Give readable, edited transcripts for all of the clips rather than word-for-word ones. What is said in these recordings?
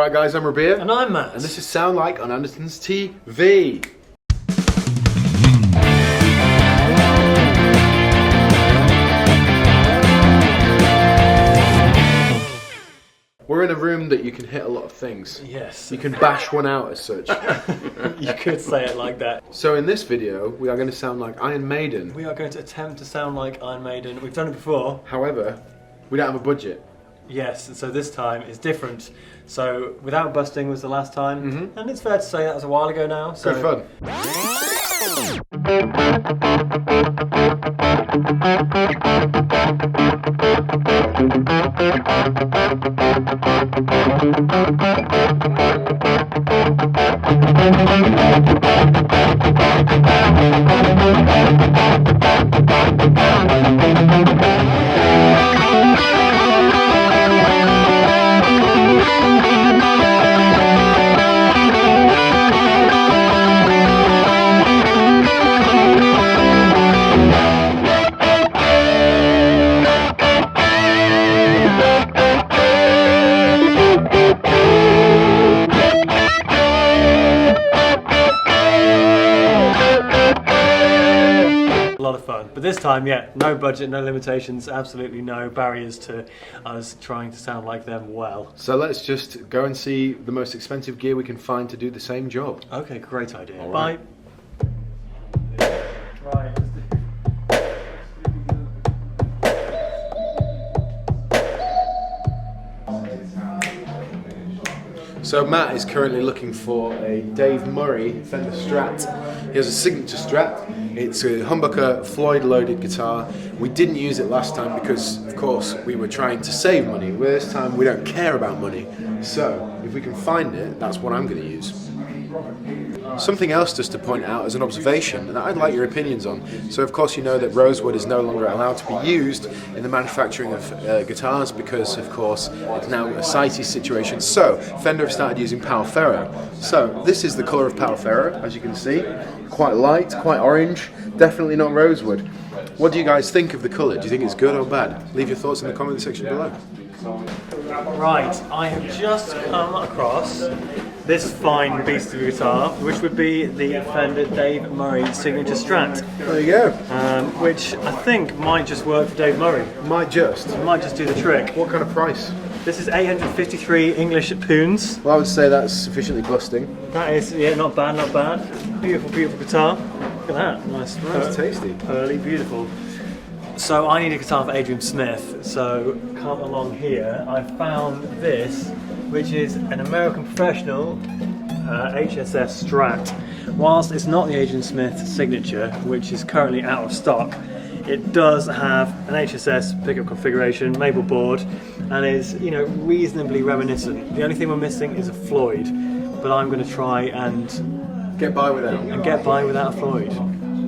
Alright guys, I'm Rabea. And I'm Matt. And this is Sound Like on Andertons TV. We're in a room that you can hit a lot of things. Yes. You can bash one out as such. You could say it like that. So in this video, we are going to sound like Iron Maiden. We are going to attempt to sound like Iron Maiden. We've done it before. However, we don't have a budget. Yes, and so this time is different. So Without Busting was the last time, and it's fair to say that was a while ago now. So Good fun. But this time, yeah, no budget, no limitations, absolutely no barriers to us trying to sound like them well. So let's just go and see the most expensive gear we can find to do the same job. Okay, great idea. All right. Bye. Right. So Matt is currently looking for a Dave Murray Fender Strat. He has a signature Strat. It's a humbucker Floyd loaded guitar. We didn't use it last time because, of course, we were trying to save money. Well, this time we don't care about money. So if we can find it, that's what I'm going to use. Something else just to point out as an observation, and I'd like your opinions on. So of course you know that rosewood is no longer allowed to be used in the manufacturing of guitars because of course it's now a CITES situation. So Fender have started using Palo Ferro. So this is the colour of Palo Ferro, as you can see. Quite light, quite orange, definitely not rosewood. What do you guys think of the colour? Do you think it's good or bad? Leave your thoughts in the comment section below. Right, I have just come across this fine beast of a guitar, which would be the Fender Dave Murray Signature Strat. There you go. Which I think might just work for Dave Murray. Might just. It might just do the trick. What kind of price? This is 853 English pounds. Well, I would say that's sufficiently busting. That is, yeah, not bad, not bad. Beautiful, beautiful guitar. Look at that, nice. That's tasty. Pearly, beautiful. So I need a guitar for Adrian Smith, so come along here. I found this, which is an American Professional HSS Strat. Whilst it's not the Adrian Smith signature, which is currently out of stock, it does have an HSS pickup configuration, maple board, and is, you know, reasonably reminiscent. The only thing we're missing is a Floyd, but I'm going to try and get by without a Floyd.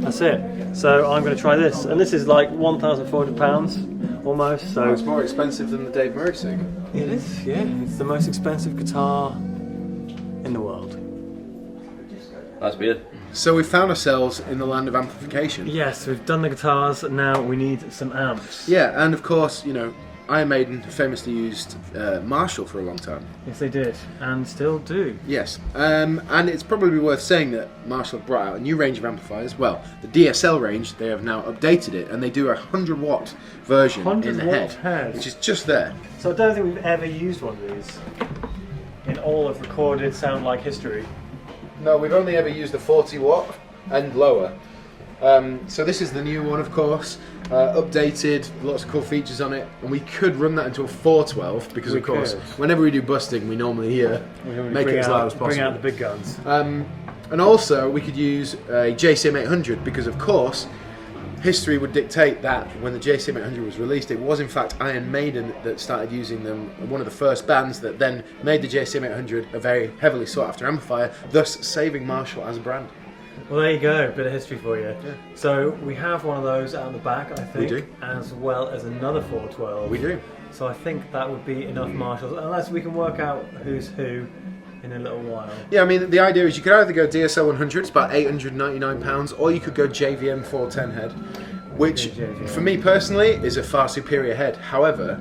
That's it. So I'm going to try this, and this is like £1,400 almost. So it's more expensive than the Dave Murray thing. It is, yeah. It's the most expensive guitar in the world. That's weird. So we found ourselves in the land of amplification. Yes, we've done the guitars. Now we need some amps. Yeah, and of course, you know, Iron Maiden famously used Marshall for a long time. Yes, they did, and still do. Yes, and it's probably worth saying that Marshall brought out a new range of amplifiers. Well, the DSL range, they have now updated it, and they do a 100-watt version in the head, which is just there. So I don't think we've ever used one of these in all of recorded Sound Like history. No, we've only ever used a 40-watt and lower. So this is the new one, of course, updated, lots of cool features on it, and we could run that into a 412 because, of course, whenever we do busting, we normally make it as loud as possible. Bring out the big guns. And also, we could use a JCM 800 because, of course, history would dictate that when the JCM 800 was released, it was in fact Iron Maiden that started using them, one of the first bands that then made the JCM 800 a very heavily sought after amplifier, thus saving Marshall as a brand. Well, there you go, bit of history for you. Yeah. So we have one of those out the back, I think, we do, as well as another 412. We do. So I think that would be enough Marshalls, unless we can work out who's who in a little while. Yeah, I mean, the idea is you could either go DSL 100, it's about £899, or you could go JVM 410 head, which, for me personally, is a far superior head. However,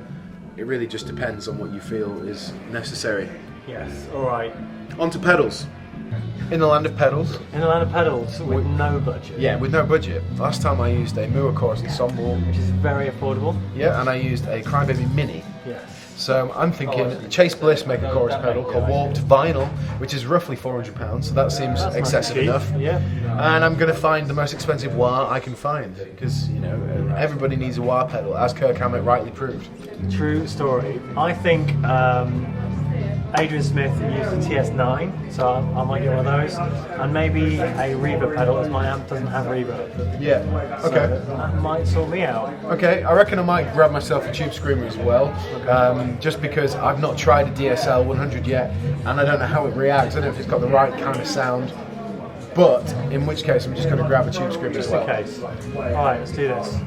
it really just depends on what you feel is necessary. Yes, alright. Onto pedals. In the land of pedals. In the land of pedals with no budget. Yeah, with no budget. Last time I used a Moore Chorus Ensemble. Which is very affordable. Yeah, and I used a Crybaby Mini. Yes. So I'm thinking Chase Bliss make a chorus pedal called Warped Vinyl, which is roughly £400, so that seems excessive enough. Yeah. And I'm going to find the most expensive wah I can find, because, you know, everybody needs a wah pedal, as Kirk Hammett rightly proved. True story. I think Adrian Smith used a TS9, so I might get one of those, and maybe a reverb pedal, as my amp doesn't have reverb. Yeah, okay. So that might sort me out. Okay, I reckon I might grab myself a Tube Screamer as well, just because I've not tried a DSL 100 yet, and I don't know how it reacts. I don't know if it's got the right kind of sound, but in which case I'm just going to grab a Tube Screamer as well. Just in case. Alright, let's do this.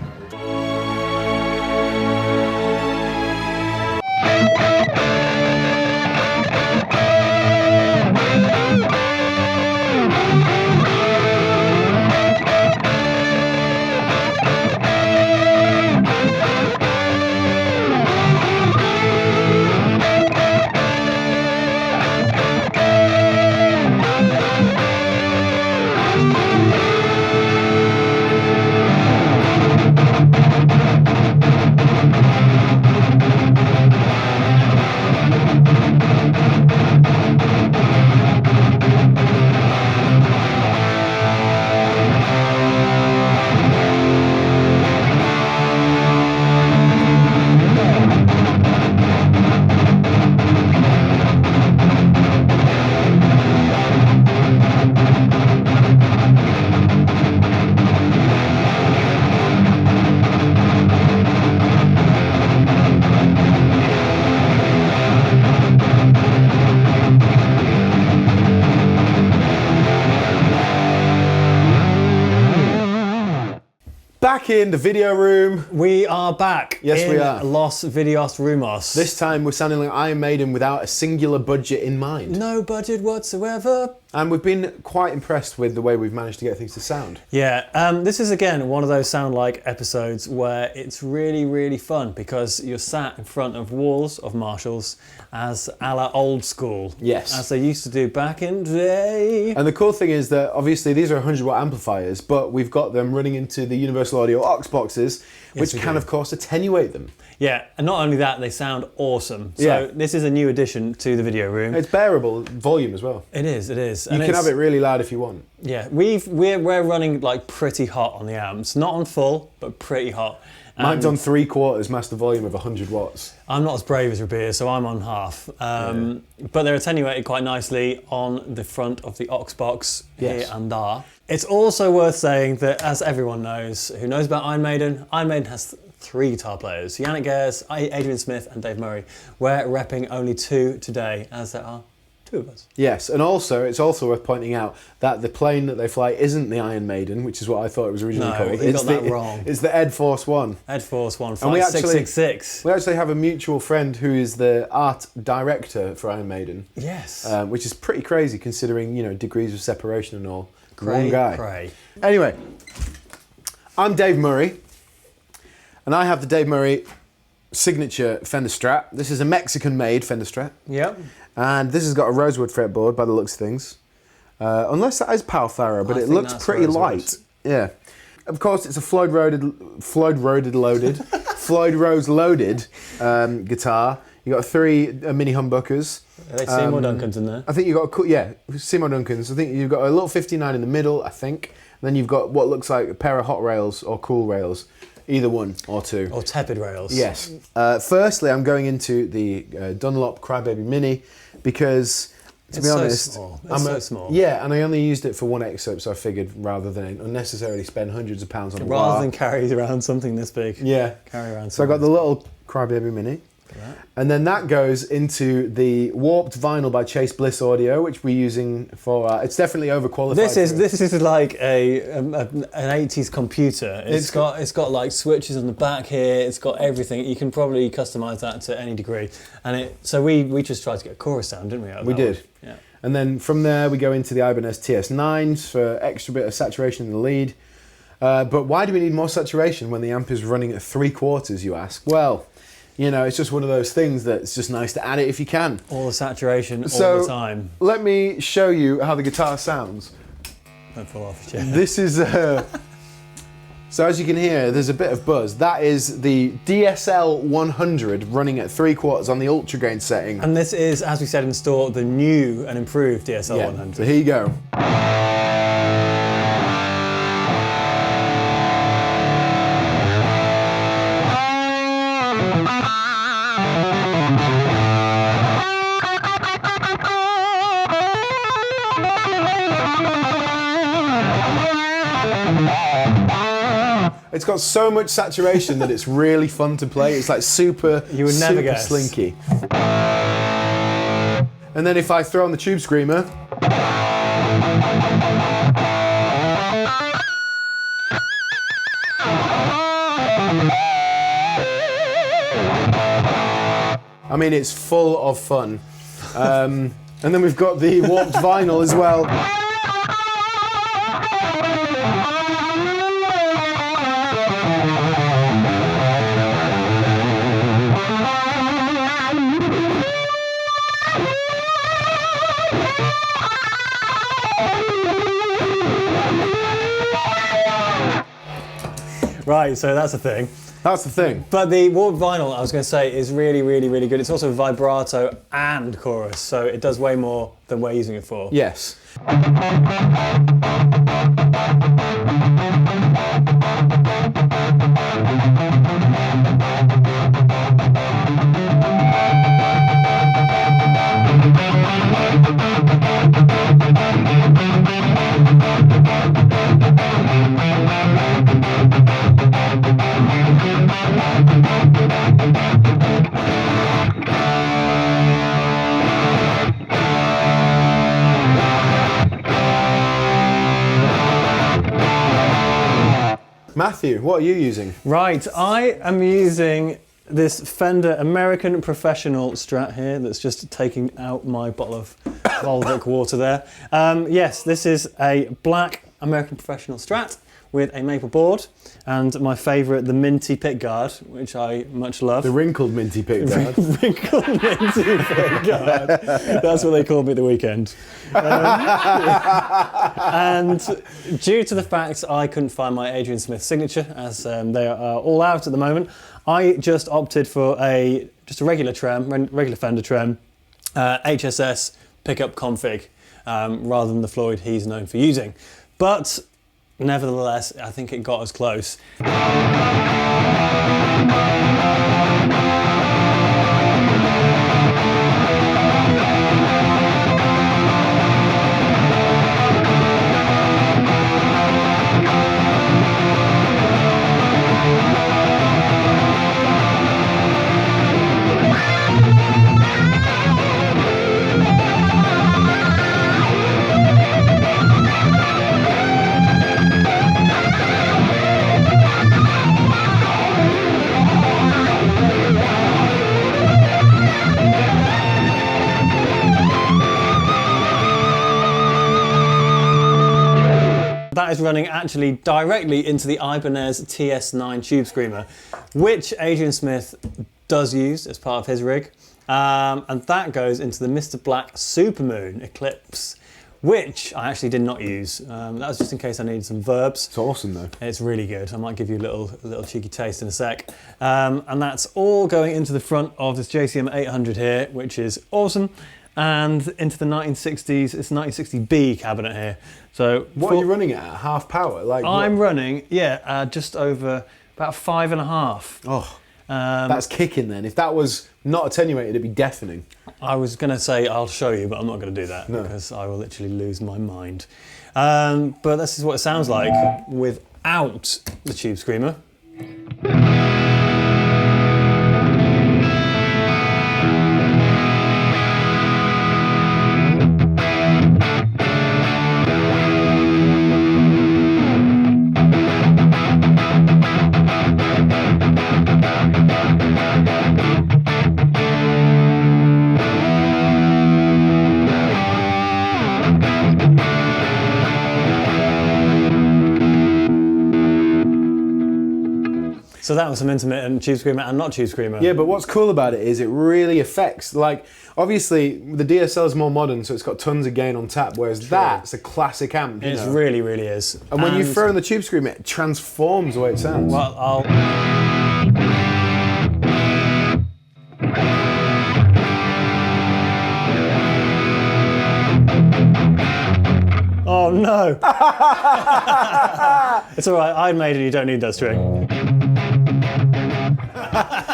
Back in the video room. We are back. Yes, we are. Los Videos Rumos. This time we're sounding like Iron Maiden without a singular budget in mind. No budget whatsoever. And we've been quite impressed with the way we've managed to get things to sound. Yeah, this is again one of those sound like episodes where it's really, really fun because you're sat in front of walls of Marshalls as a la old school. Yes. As they used to do back in the day. And the cool thing is that obviously these are 100-watt amplifiers, but we've got them running into the Universal Audio aux boxes, which can, of course, attenuate them. Yeah, and not only that, they sound awesome. So Yeah. this is a new addition to the video room. It's bearable volume as well. It is, it is. You can have it really loud if you want. Yeah, we're running like pretty hot on the amps. Not on full, but pretty hot. Mine's on 3/4 master volume of 100 watts. I'm not as brave as Rabea, so I'm on half. But they're attenuated quite nicely on the front of the aux box here and there. It's also worth saying that, as everyone knows, who knows about Iron Maiden has 3 guitar players, Yannick Gers, Adrian Smith and Dave Murray. We're repping only 2 today, as there are 2 of us. Yes, and also it's also worth pointing out that the plane that they fly isn't the Iron Maiden, which is what I thought it was originally called. No, you got that wrong. It's the Ed Force One. Ed Force One, And we Flight 666. We actually have a mutual friend who is the art director for Iron Maiden. Yes. Which is pretty crazy considering, you know, degrees of separation and all. Cray, One guy. cray. Anyway, I'm Dave Murray, and I have the Dave Murray signature Fender Strat. This is a Mexican-made Fender Strat. Yep. And this has got a rosewood fretboard by the looks of things. Unless that is Pal Faro, but I it think looks that's pretty rosewood. light. Yeah. Of course, it's a Floyd Rose loaded guitar. You got 3 mini humbuckers. Are they Seymour Duncans in there? I think you've got, Seymour Duncans. I think you've got a little 59 in the middle, I think. And then you've got what looks like a pair of hot rails or cool rails. Either one or 2. Or tepid rails. Yes. Firstly, I'm going into the Dunlop Crybaby Mini because, to be honest, It's so small. Yeah, and I only used it for one excerpt, so I figured rather than unnecessarily spend hundreds of pounds on a Rather bar. than carry around something this big. Yeah. Carry around So I got the little Crybaby Mini. And then that goes into the Warped Vinyl by Chase Bliss Audio, which we're using for. It's definitely overqualified. This is like an 80s computer. It's got like switches on the back here. It's got everything. You can probably customize that to any degree. And so we just tried to get a chorus sound, didn't we? out of We that did. one? Yeah. And then from there we go into the Ibanez TS9s for extra bit of saturation in the lead. But why do we need more saturation when the amp is running at 3/4, you ask? Well, You know, it's just one of those things that's just nice to add it if you can. All the saturation, So, all the time. let me show you how the guitar sounds. Don't fall off the chair. This is, so as you can hear, there's a bit of buzz. That is the DSL 100 running at 3/4 on the ultra gain setting. And this is, as we said in store, the new and improved DSL 100. So here you go. It's got so much saturation that it's really fun to play. It's like super, You would never super guess. slinky. And then if I throw on the Tube Screamer, I mean, it's full of fun. And then we've got the warped vinyl as well. Right, so that's the thing. That's the thing. But the warped vinyl, I was going to say, is really, really, really good. It's also vibrato and chorus, so it does way more than we're using it for. Yes. Matthew, what are you using? Right, I am using this Fender American Professional Strat here that's just taking out my bottle of Volvic water there. Yes, this is a black American Professional Strat with a maple board and my favourite, the minty pickguard, which I much love. The wrinkled minty pickguard. Wrinkled minty pickguard. That's what they called me at the weekend. And due to the fact I couldn't find my Adrian Smith signature, as they are all out at the moment, I just opted for just a regular trem, regular Fender trem, HSS pickup config, rather than the Floyd he's known for using. But nevertheless, I think it got us close. That is running actually directly into the Ibanez TS9 Tube Screamer, which Adrian Smith does use as part of his rig. And that goes into the Mr. Black Supermoon Eclipse, which I actually did not use. That was just in case I needed some verbs. It's awesome though. It's really good. I might give you a little cheeky taste in a sec. And that's all going into the front of this JCM 800 here, which is awesome. And into the 1960s, it's a 1960B cabinet here. So What are you running at? Half power? Like I'm what? running, just over about 5.5. Oh, that's kicking then. If that was not attenuated, it'd be deafening. I was going to say I'll show you, but I'm not going to do that because I will literally lose my mind. But this is what it sounds like without the Tube Screamer. So that was some intermittent tube screamer and not tube screamer. Yeah, but what's cool about it is it really affects, like, obviously the DSL is more modern, so it's got tons of gain on tap, whereas that's a classic amp. It really, really is. And when you throw in the tube screamer, it transforms the way it sounds. Well, Oh no! It's alright, Iron Maiden, you don't need that string.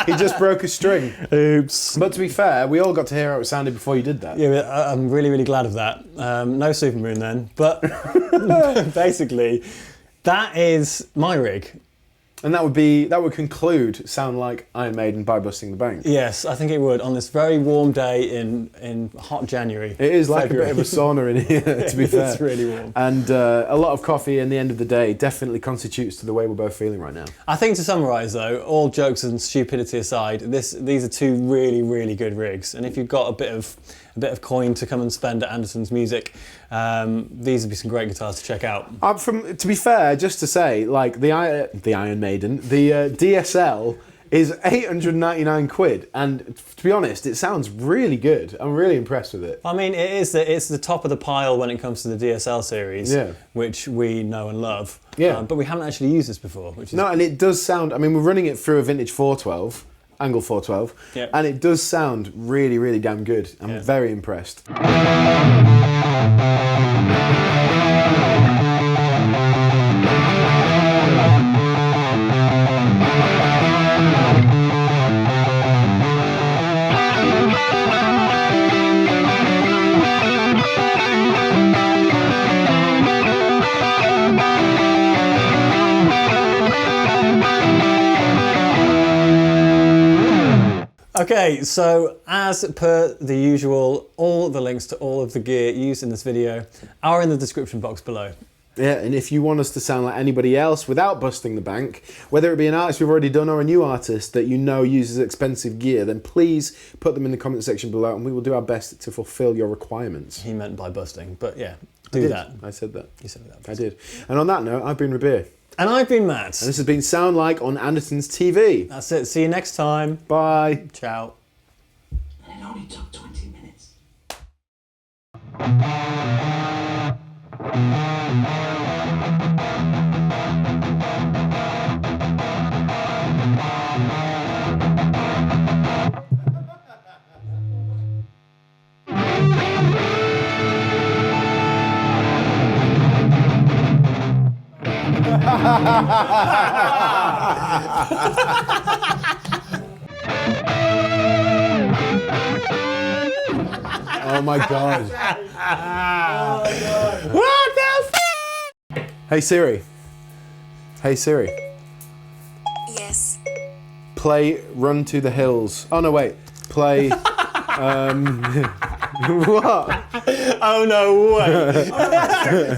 He just broke a string. Oops. But to be fair, we all got to hear how it sounded before you did that. Yeah, I'm really, really glad of that. No Supermoon then, but basically, that is my rig. And that would conclude Sound Like Iron Maiden by Busting the Bank. Yes, I think it would, on this very warm day in hot January. It is like February. A bit of a sauna in here, to be fair. It's really warm. And a lot of coffee in the end of the day definitely constitutes to the way we're both feeling right now. I think to summarise though, all jokes and stupidity aside, these are two really, really good rigs. And if you've got a bit of coin to come and spend at Andertons Music, these would be some great guitars to check out. To be fair, just to say, like the Iron Maiden, the DSL is 899 quid, and to be honest, it sounds really good. I'm really impressed with it. I mean, it's the top of the pile when it comes to the DSL series, which we know and love. Yeah. But we haven't actually used this before, which is... No, and it does sound, I mean, we're running it through a vintage 412, Angle 412, and it does sound really, really damn good. I'm very impressed. Okay, so as per the usual, all the links to all of the gear used in this video are in the description box below. Yeah, and if you want us to sound like anybody else without busting the bank, whether it be an artist we've already done or a new artist that you know uses expensive gear, then please put them in the comment section below and we will do our best to fulfill your requirements. He meant by busting, but yeah, do that. I said that. You said that. I did. And on that note, I've been Rabea. And I've been Matt. And this has been Sound Like on Andertons TV. That's it. See you next time. Bye. Ciao. And it only took 20 minutes. Oh my god. Oh my god. What the f? Hey Siri. Hey Siri. Yes. Play Run to the Hills. Oh no, wait. Play. What? Oh no way.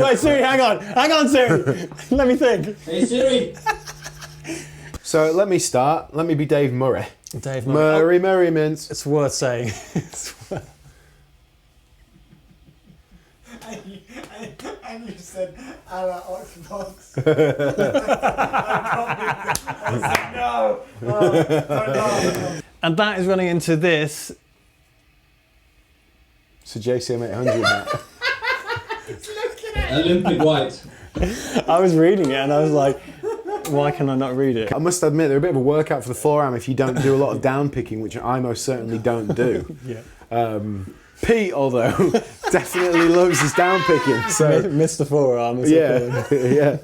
Wait, Siri, hang on, Siri. Let me think. Hey Siri! So let me start. Let me be Dave Murray. Dave Murray. Murray, Murray Mints. It's worth saying. And you said, a la Xbox. I was like, no. Oh, no. And that is running into this. So JCM 800 Matt. Olympic white. I was reading it and I was like, why can I not read it? I must admit, they're a bit of a workout for the forearm if you don't do a lot of down picking, which I most certainly don't do. Yeah. Pete, although, definitely loves his down picking. So Mr. Forearm. yeah, yeah.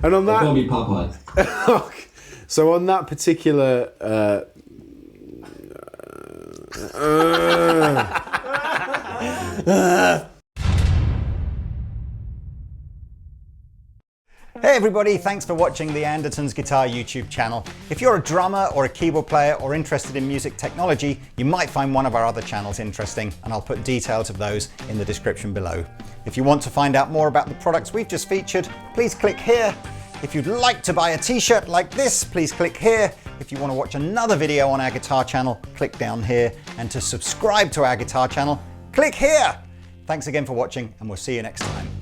And on that, Call me Popeye. so on that particular. Hey everybody, thanks for watching the Andertons Guitar YouTube channel. If you're a drummer or a keyboard player or interested in music technology, you might find one of our other channels interesting, and I'll put details of those in the description below. If you want to find out more about the products we've just featured, please click here. If you'd like to buy a t-shirt like this, please click here. If you want to watch another video on our guitar channel, click down here. And to subscribe to our guitar channel, click here. Thanks again for watching, and we'll see you next time.